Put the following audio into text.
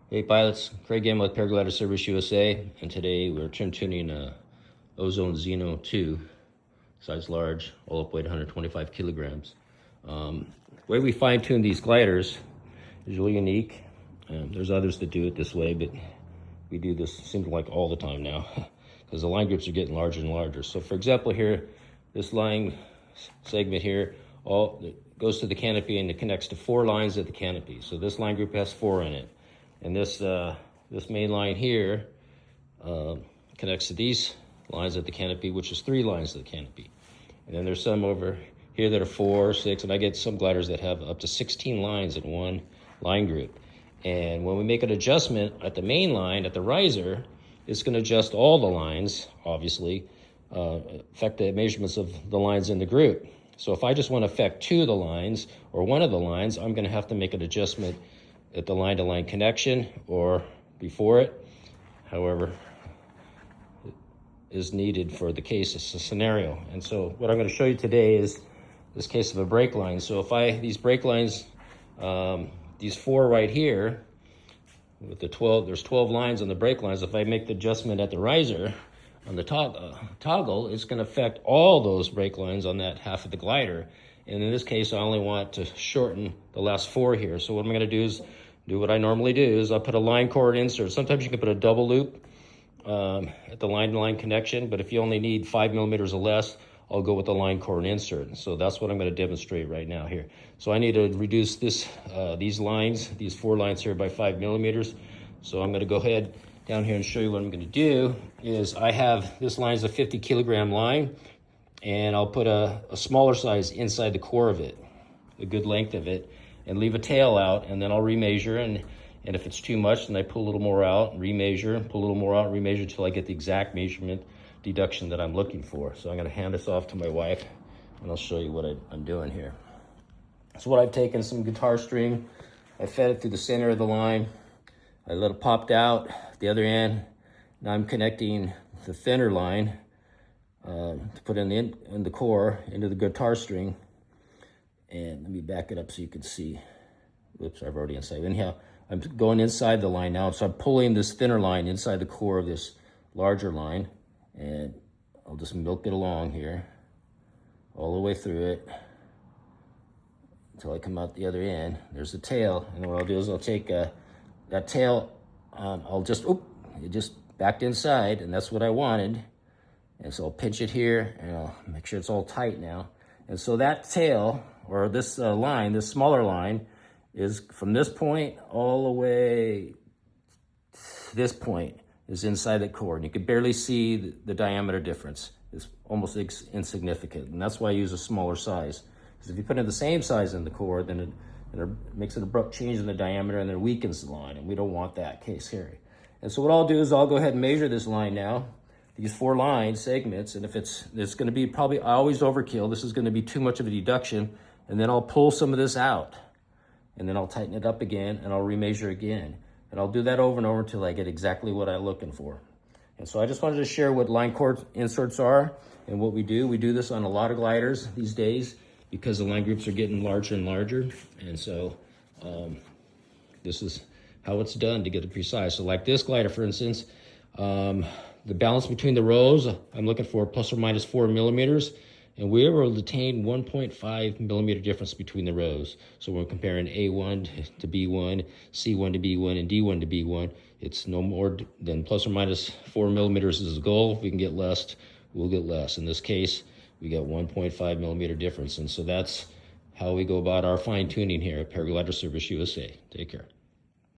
Hey pilots, Craig again with Paraglider Service USA, and today we're trim tuning Ozone Zeno 2, size large, all up weight 125 kilograms. The way we fine tune these gliders is really unique. There's others that do it this way, but we do this seems like all the time now because the line groups are getting larger and larger. So for example here, this line segment here goes to the canopy and it connects to 4 lines at the canopy. So this line group has 4 in it. And this main line here connects to these lines at the canopy, which is 3 lines at the canopy. And then there's some over here that are 4, 6, and I get some gliders that have up to 16 lines in one line group. And when we make an adjustment at the main line, at the riser, it's going to adjust all the lines, obviously, affect the measurements of the lines in the group. So if I just want to affect 2 of the lines or 1 of the lines, I'm going to have to make an adjustment at the line-to-line connection or before it, however is needed for the case, it's a scenario. And so what I'm going to show you today is this case of a brake line. So if these brake lines, these 4 right here, with the 12, there's 12 lines on the brake lines. If I make the adjustment at the riser on the toggle, it's going to affect all those brake lines on that half of the glider. And in this case, I only want to shorten the last 4 here. So what I'm going to do is do what I normally do is I'll put a line cord insert. Sometimes you can put a double loop at the line-to-line connection, but if you only need 5 millimeters or less, I'll go with the line cord insert. So that's what I'm going to demonstrate right now here. So I need to reduce these lines, these 4 lines here by 5 millimeters. So I'm going to go ahead down here and show you what I'm going to do. Is I have this line is a 50 kilogram line, and I'll put a smaller size inside the core of it, a good length of it, and leave a tail out, and then I'll remeasure, and if it's too much, then I pull a little more out, remeasure, pull a little more out, remeasure until I get the exact measurement deduction that I'm looking for. So I'm going to hand this off to my wife, and I'll show you what I'm doing here. So what I've taken, some guitar string, I fed it through the center of the line, I let it pop out the other end. Now I'm connecting the thinner line to put in the core into the guitar string. And let me back it up so you can see. Whoops, I've already inside. Anyhow, I'm going inside the line now. So I'm pulling this thinner line inside the core of this larger line. And I'll just milk it along here, all the way through it, until I come out the other end. There's the tail. And then what I'll do is I'll take that tail, it just backed inside, and that's what I wanted. And so I'll pinch it here, and I'll make sure it's all tight now. And so that tail, or this line, this smaller line, is from this point all the way to this point is inside the core. And you can barely see the diameter difference. It's almost insignificant. And that's why I use a smaller size. Because if you put in the same size in the core, then it makes an abrupt change in the diameter and it weakens the line. And we don't want that case here. And so what I'll do is I'll go ahead and measure this line now. These 4 line segments, and if it's going to be probably, I always overkill. This is going to be too much of a deduction, and then I'll pull some of this out, and then I'll tighten it up again, and I'll remeasure again, and I'll do that over and over until I get exactly what I'm looking for. And so I just wanted to share what line cord inserts are and what we do. We do this on a lot of gliders these days because the line groups are getting larger and larger, and so this is how it's done to get it precise. So like this glider, for instance, the balance between the rows, I'm looking for plus or minus 4 millimeters, and we were able to attain 1.5 millimeter difference between the rows. So we're comparing A1 to B1, C1 to B1, and D1 to B1. It's no more than plus or minus 4 millimeters is the goal. If we can get less, we'll get less. In this case, we got 1.5 millimeter difference, and so that's how we go about our fine tuning here at Paraglider Service USA. Take care.